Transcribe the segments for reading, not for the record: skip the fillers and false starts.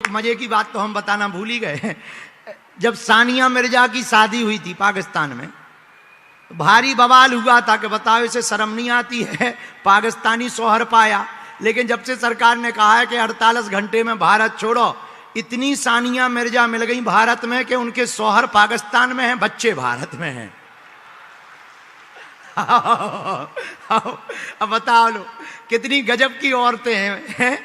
एक मजे की बात तो हम बताना भूल ही गए। जब सानिया मिर्जा की शादी हुई थी पाकिस्तान में, तो भारी बवाल हुआ था कि बताओ इसे शर्म नहीं आती है, पाकिस्तानी शौहर पाया। लेकिन जब से सरकार ने कहा है कि 48 घंटे में भारत छोड़ो, इतनी सानिया मिर्जा मिल गई भारत में कि उनके शौहर पाकिस्तान में हैं, बच्चे भारत में हैं। अब बताओ लो कितनी गजब की औरतें हैं।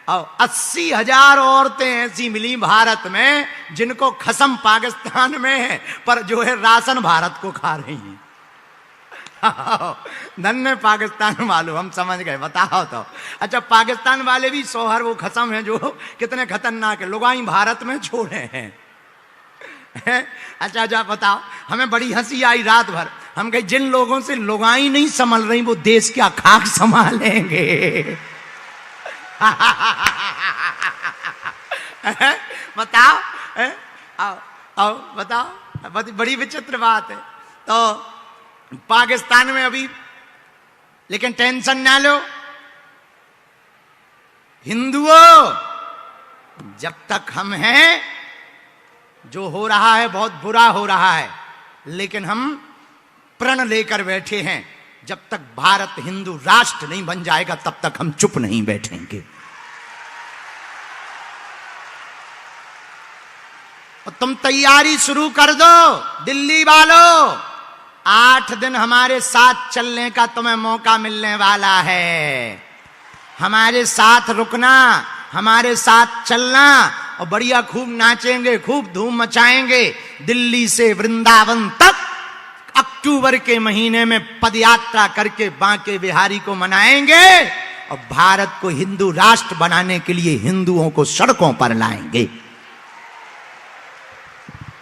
80,000 औरतें ऐसी मिली भारत में जिनको खसम पाकिस्तान में है, पर जो है राशन भारत को खा रही हैं। धन्य पाकिस्तान वालों, हम समझ गए। बताओ तो अच्छा, पाकिस्तान वाले भी शौहर वो खसम है जो कितने खतरनाक है, लुगाई भारत में छोड़े हैं। अच्छा अच्छा बताओ, हमें बड़ी हंसी आई रात भर। हम कहे जिन लोगों से लुगाई नहीं संभल रही वो देश क्या खाक संभालेंगे। बताओ आओ आओ बताओ, बड़ी विचित्र बात है। तो पाकिस्तान में अभी, लेकिन टेंशन ना लो हिंदुओं, जब तक हम हैं, जो हो रहा है बहुत बुरा हो रहा है, लेकिन हम प्रण लेकर बैठे हैं, जब तक भारत हिंदू राष्ट्र नहीं बन जाएगा तब तक हम चुप नहीं बैठेंगे। और तुम तैयारी शुरू कर दो दिल्ली वालों, 8 दिन हमारे साथ चलने का तुम्हें मौका मिलने वाला है। हमारे साथ रुकना, हमारे साथ चलना, और बढ़िया खूब नाचेंगे, खूब धूम मचाएंगे। दिल्ली से वृंदावन तक अक्टूबर के महीने में पदयात्रा करके बांके बिहारी को मनाएंगे, और भारत को हिंदू राष्ट्र बनाने के लिए हिंदुओं को सड़कों पर लाएंगे।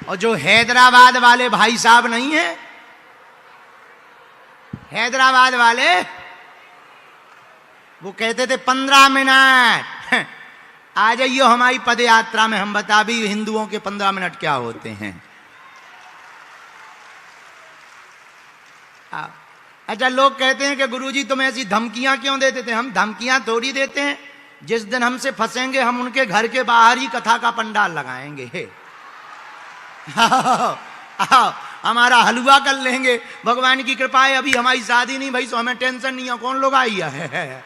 और जो हैदराबाद वाले भाई साहब नहीं है, हैदराबाद वाले, वो कहते थे 15 मिनट आ जाइयो हमारी पदयात्रा में, हम बता भी हिंदुओं के 15 मिनट क्या होते हैं। अच्छा, लोग कहते हैं कि गुरुजी तुम ऐसी धमकियां क्यों देते थे? हम धमकियां थोड़ी देते हैं, जिस दिन हमसे फंसेंगे हम उनके घर के बाहर ही कथा का पंडाल लगाएंगे। हमारा हलवा कर लेंगे, भगवान की कृपा है अभी हमारी शादी नहीं भाई, तो हमें टेंशन नहीं है, कौन लोग आई है।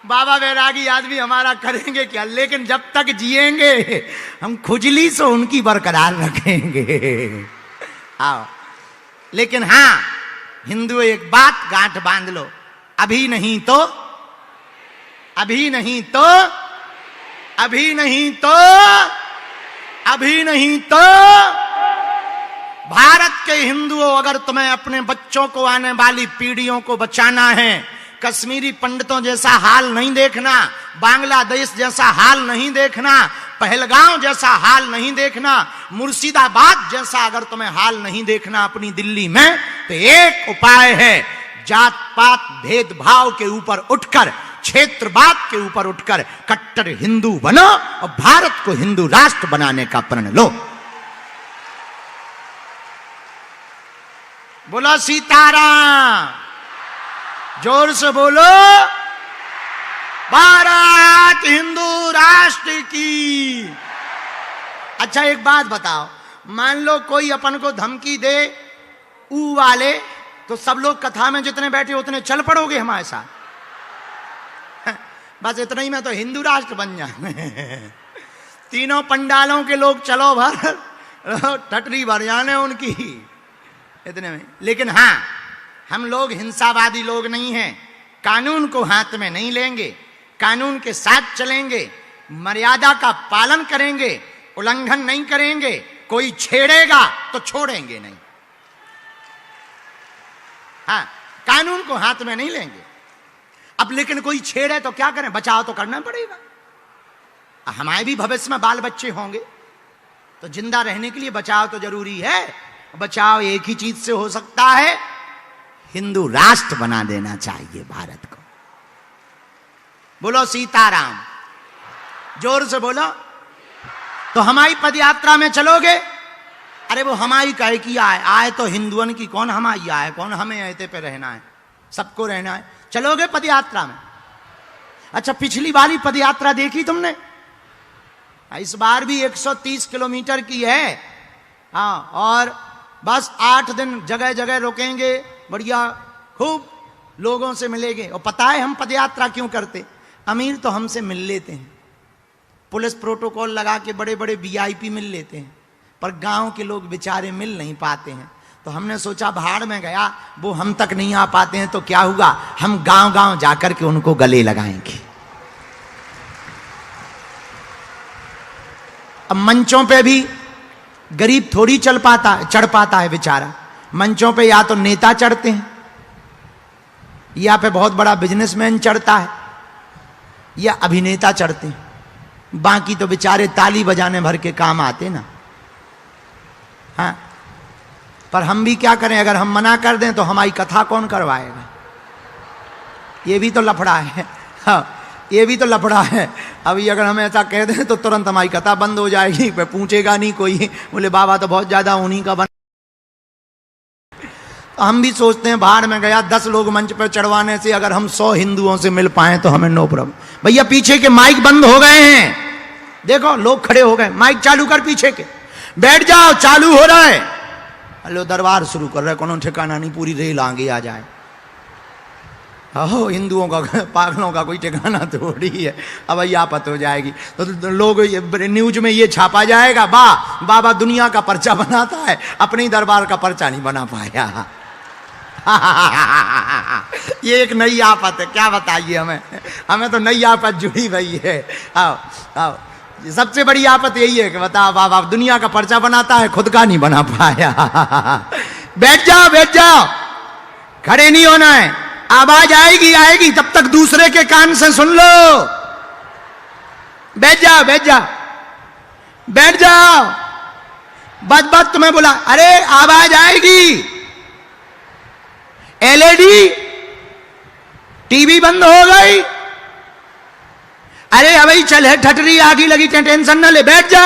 बाबा बैरागी आदमी हमारा करेंगे क्या, लेकिन जब तक जिएंगे हम खुजली से उनकी बरकरार रखेंगे। आओ, लेकिन हां हिंदू एक बात गांठ बांध लो, अभी नहीं तो, अभी नहीं तो, अभी नहीं तो, अभी नहीं तो, भारत के हिंदुओं, अगर तुम्हें अपने बच्चों को, आने वाली पीढ़ियों को बचाना है, कश्मीरी पंडितों जैसा हाल नहीं देखना, बांग्लादेश जैसा हाल नहीं देखना, पहलगांव जैसा हाल नहीं देखना, मुर्शिदाबाद जैसा अगर तुम्हें हाल नहीं देखना अपनी दिल्ली में, तो एक उपाय है, जात पात भेदभाव के ऊपर उठकर, क्षेत्रवाद के ऊपर उठकर कट्टर हिंदू बनो और भारत को हिंदू राष्ट्र बनाने का प्रण लो। बोलो सीताराम, जोर से बोलो, भारत हिंदू राष्ट्र की। अच्छा एक बात बताओ, मान लो कोई अपन को धमकी दे ऊ वाले, तो सब लोग कथा में जितने बैठे उतने चल पड़ोगे हमारे साथ? बस इतना ही में तो हिंदू राष्ट्र बन जाए। तीनों पंडालों के लोग चलो भर, टटरी भर जाने उनकी इतने में। लेकिन हाँ, हम लोग हिंसावादी लोग नहीं हैं, कानून को हाथ में नहीं लेंगे, कानून के साथ चलेंगे, मर्यादा का पालन करेंगे, उल्लंघन नहीं करेंगे। कोई छेड़ेगा तो छोड़ेंगे नहीं। हाँ, कानून को हाथ में नहीं लेंगे। अब लेकिन कोई छेड़े तो क्या करें, बचाव तो करना पड़ेगा। हमारे भी भविष्य में बाल बच्चे होंगे, तो जिंदा रहने के लिए बचाव तो जरूरी है। बचाव एक ही चीज से हो सकता है, हिंदू राष्ट्र बना देना चाहिए भारत को। बोलो सीताराम, जोर से बोलो। तो हमारी पदयात्रा में चलोगे? अरे वो हमारी कहे की आए, आए तो हिंदुओं की, कौन हमारी आए, कौन हमें ऐते पे रहना है। सबको रहना है। चलोगे पदयात्रा में? अच्छा, पिछली वाली पदयात्रा देखी तुमने? इस बार भी 130 किलोमीटर की है। हाँ, और बस 8 दिन जगह जगह रुकेंगे, बढ़िया खूब लोगों से मिलेंगे। और पता है हम पदयात्रा क्यों करते? अमीर तो हमसे मिल लेते हैं, पुलिस प्रोटोकॉल लगा के बड़े बड़े वीआईपी मिल लेते हैं, पर गांव के लोग बेचारे मिल नहीं पाते हैं। तो हमने सोचा भाड़ में गया, वो हम तक नहीं आ पाते हैं तो क्या हुआ, हम गांव गांव जाकर के उनको गले लगाएंगे। अब मंचों पे भी गरीब थोड़ी चढ़ पाता है बेचारा। मंचों पे या तो नेता चढ़ते हैं, या पे बहुत बड़ा बिजनेसमैन चढ़ता है, या अभिनेता चढ़ते हैं। बाकी तो बेचारे ताली बजाने भर के काम आते ना। हाँ, पर हम भी क्या करें, अगर हम मना कर दें तो हमारी कथा कौन करवाएगा? ये भी तो लफड़ा है। हाँ, ये भी तो लफड़ा है। अभी अगर हम ऐसा कह दें तो तुरंत हमारी कथा बंद हो जाएगी, पे पूछेगा नहीं कोई, बोले बाबा तो बहुत ज्यादा उन्हीं का बन। तो हम भी सोचते हैं भाड़ में गया, 10 लोग मंच पर चढ़वाने से अगर हम 100 हिंदुओं से मिल पाए तो हमें नो प्रॉब्लम। भैया पीछे के माइक बंद हो गए हैं, देखो लोग खड़े हो गए, माइक चालू कर पीछे के, बैठ जाओ, चालू हो रहा है। हेलो, दरबार शुरू कर रहे, कोनो ठिकाना नहीं, पूरी रेल आगे आ जाए। हो, हिंदुओं का पागलों का कोई ठिकाना थोड़ी है। अब आफत हो जाएगी तो लोग न्यूज में ये छापा जाएगा, बाबा दुनिया का पर्चा बनाता है, अपने ही दरबार का पर्चा नहीं बना पाया। ये एक नई आफत है, क्या बताइए हमें तो नई आफत जुड़ी हुई है। आओ आओ, सबसे बड़ी आफत यही है कि बताओ, बाबा दुनिया का पर्चा बनाता है, खुद का नहीं बना पाया। बैठ जाओ, बैठ जाओ, खड़े नहीं होना है। आवाज आएगी, तब तक दूसरे के कान से सुन लो। बैठ जाओ, बैठ जाओ, बैठ जाओ, बस तुम्हें बोला, अरे आवाज आएगी। एलईडी टीवी बंद हो गई, अरे अभी चल है, ठटरी आगी लगी, टेंशन न ले, बैठ जा।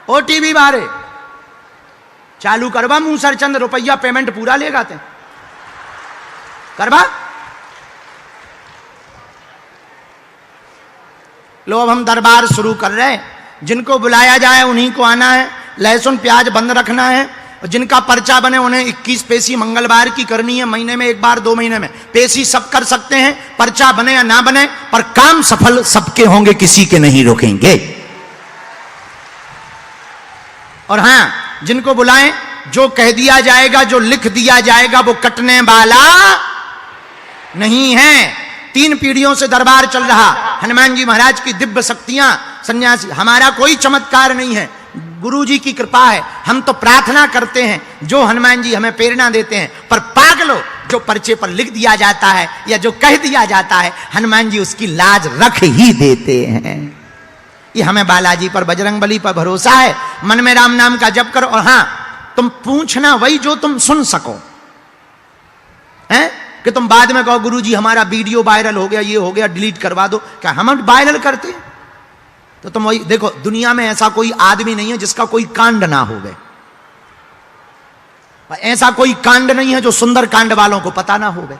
ओ टीवी मारे चालू करवा, मुंह सर चंद रुपया पेमेंट पूरा लेगा ते करवा। लो, अब हम दरबार शुरू कर रहे हैं, जिनको बुलाया जाए उन्हीं को आना है, लहसुन प्याज बंद रखना है। जिनका पर्चा बने उन्हें 21 पेशी मंगलवार की करनी है, महीने में एक बार, 2 महीने में। पेशी सब कर सकते हैं, पर्चा बने या ना बने, पर काम सफल सबके होंगे, किसी के नहीं रोकेंगे। और हां, जिनको बुलाएं, जो कह दिया जाएगा, जो लिख दिया जाएगा, वो कटने वाला नहीं है। 3 पीढ़ियों से दरबार चल रहा, हनुमान जी महाराज की दिव्य शक्तियां, सन्यासी, हमारा कोई चमत्कार नहीं है, गुरु जी की कृपा है। हम तो प्रार्थना करते हैं, जो हनुमान जी हमें प्रेरणा देते हैं। पर पागलो, जो पर्चे पर लिख दिया जाता है या जो कह दिया जाता है, हनुमान जी उसकी लाज रख ही देते हैं। ये हमें बालाजी पर, बजरंगबली पर भरोसा है। मन में राम नाम का जप करो, और हां, तुम पूछना वही जो तुम सुन सको, हैं कि तुम बाद में कहो गुरु जी हमारा वीडियो वायरल हो गया, ये हो गया, डिलीट करवा दो। क्या हम वायरल करते हैं? तो तुम वही देखो, दुनिया में ऐसा कोई आदमी नहीं है जिसका कोई कांड ना हो गए। ऐसा कोई कांड नहीं है जो सुंदर कांड वालों को पता ना हो गए।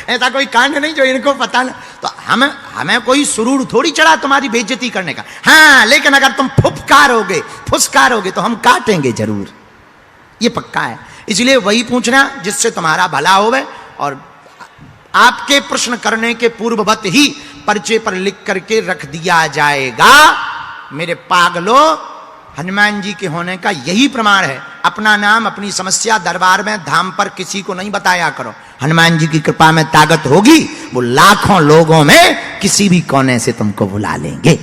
ऐसा कोई कांड नहीं जो इनको पता ना। तो हमें कोई सुरूर थोड़ी चढ़ा तुम्हारी बेइज्जती करने का। हाँ, लेकिन अगर तुम फुसकारोगे तो हम काटेंगे जरूर, ये पक्का है। इसलिए वही पूछना जिससे तुम्हारा भला होवे, और आपके प्रश्न करने के पूर्ववत ही पर्चे पर लिख करके रख दिया जाएगा। मेरे पागलों, हनुमान जी के होने का यही प्रमाण है। अपना नाम, अपनी समस्या दरबार में, धाम पर किसी को नहीं बताया करो। हनुमान जी की कृपा में ताकत होगी, वो लाखों लोगों में किसी भी कोने से तुमको बुला लेंगे।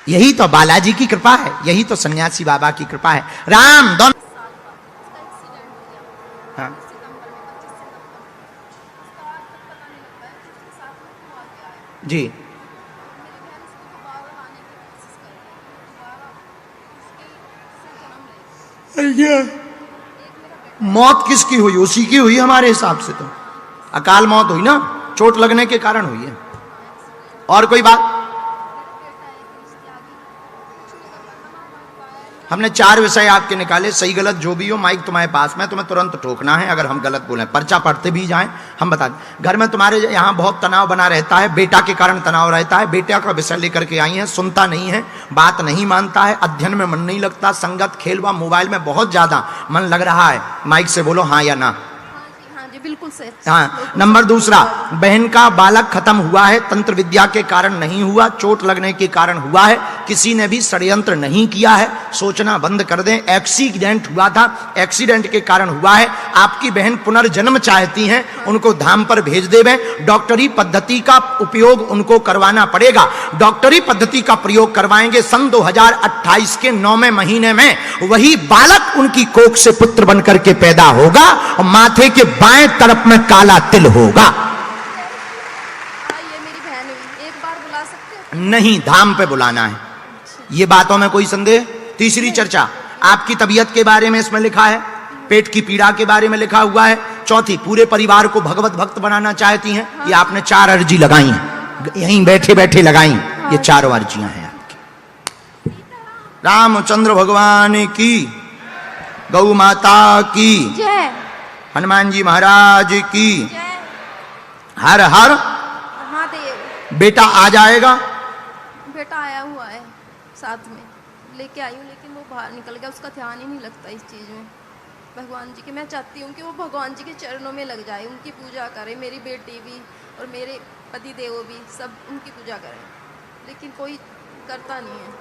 यही तो बालाजी की कृपा है, यही तो सन्यासी बाबा की कृपा है। राम दोनों जी, मौत किसकी हुई? उसी की हुई हमारे हिसाब से तो। अकाल मौत हुई ना, चोट लगने के कारण हुई है। और कोई बात? हमने 4 विषय आपके निकाले, सही गलत जो भी हो, माइक तुम्हारे पास में, तुम्हें तुरंत ठोकना है अगर हम गलत बोलें। पर्चा पढ़ते भी जाएं, हम बता दें। घर में तुम्हारे यहाँ बहुत तनाव बना रहता है, बेटा के कारण तनाव रहता है, बेटा का विषय लेकर के आई है, सुनता नहीं है, बात नहीं मानता है, अध्ययन में मन नहीं लगता, संगत खेल व मोबाइल में बहुत ज्यादा मन लग रहा है। माइक से बोलो हाँ या ना। बिल्कुल सही। हाँ। नंबर दूसरा, बहन का बालक खत्म हुआ है, तंत्र विद्या के कारण नहीं हुआ, चोट लगने के कारण हुआ है, किसी ने भी षड्यंत्र नहीं किया है, सोचना बंद कर दें। एक्सीडेंट हुआ था, एक्सीडेंट के कारण हुआ है। आपकी बहन पुनर्जन्म चाहती हैं, उनको धाम पर भेज देवें। डॉक्टरी पद्धति का उपयोग उनको करवाना पड़ेगा। डॉक्टरी पद्धति का प्रयोग करवाएंगे, सन 2028 के 9वें महीने में वही बालक उनकी कोख से पुत्र बनकर के पैदा होगा और माथे के बाएं तरफ में काला तिल होगा। ये मेरी बहन हुई, एक बार बुला सकते हो? नहीं, धाम पे बुलाना है। ये बातों में कोई संदेह? तीसरी चर्चा, आपकी तबीयत के बारे में इसमें लिखा है, पेट की पीड़ा के बारे में लिखा हुआ है। चौथी, पूरे परिवार को भगवत भक्त बनाना चाहती हैं। ये आपने 4 अर्जी लगाई हैं, यहीं बैठे बैठे लगाई। ये 4 अर्जियां हैं आपकी। रामचंद्र भगवान की, गौ माता की जय, हनुमान जी महाराज की जय। हर हर। महादेव। बेटा आ जाएगा? बेटा आया हुआ है, साथ में लेके आई हूँ, लेकिन वो बाहर निकल गया, उसका ध्यान ही नहीं लगता इस चीज़ में। भगवान जी के, मैं चाहती हूँ कि वो भगवान जी के चरणों में लग जाए, उनकी पूजा करे, मेरी बेटी भी और मेरे पति देव भी, सब उनकी पूजा करें, लेकिन कोई करता नहीं है।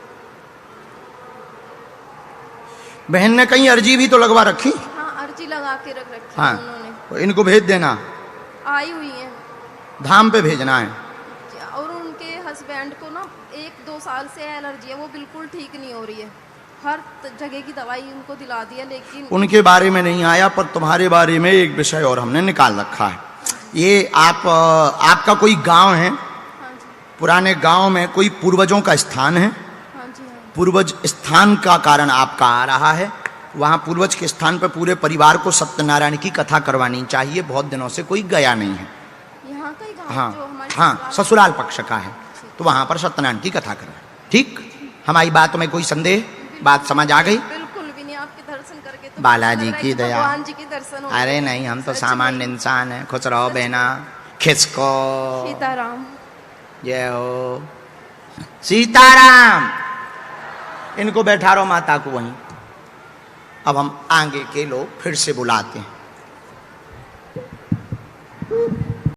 बहन ने कहीं अर्जी भी तो लगवा रखी? हाँ, अर्जी लगा के रख रखी हाँ, है उन्होंने। इनको भेज देना, आई हुई है, धाम पे भेजना है। और उनके हस्बैंड को ना 1-2 साल से एलर्जी है, वो बिल्कुल ठीक नहीं हो रही है, हर जगह की दवाई उनको दिला दी है, लेकिन उनके बारे में नहीं आया, पर तुम्हारे बारे में एक विषय और हमने निकाल रखा है। ये आपका कोई गांव है? हाँ जी, पुराने गांव में कोई पूर्वजों का स्थान है? हाँ जी, हाँ। पूर्वज स्थान का कारण आपका आ रहा है। वहां पूर्वज के स्थान पर पूरे परिवार को सत्यनारायण की कथा करवानी चाहिए। बहुत दिनों से कोई गया नहीं है। यहाँ का ही गाँव हाँ जो हमारे हाँ, ससुराल पक्ष का है, तो वहां पर सत्यनारायण की कथा करें। ठीक, हमारी बात में कोई संदेह? बात समझ आ गई? बिल्कुल भी नहीं, आपके दर्शन करके तो बालाजी लग रहा है की कि दया। भगवान जी की दर्शन हो अरे गए। नहीं, हम तो सच सामान्य में। इंसान हैं। खुश रहो बहना, खिसको। सीताराम। जय हो सीताराम। इनको बैठा रहो माता को वहीं। अब हम आगे के लोग फिर से बुलाते हैं।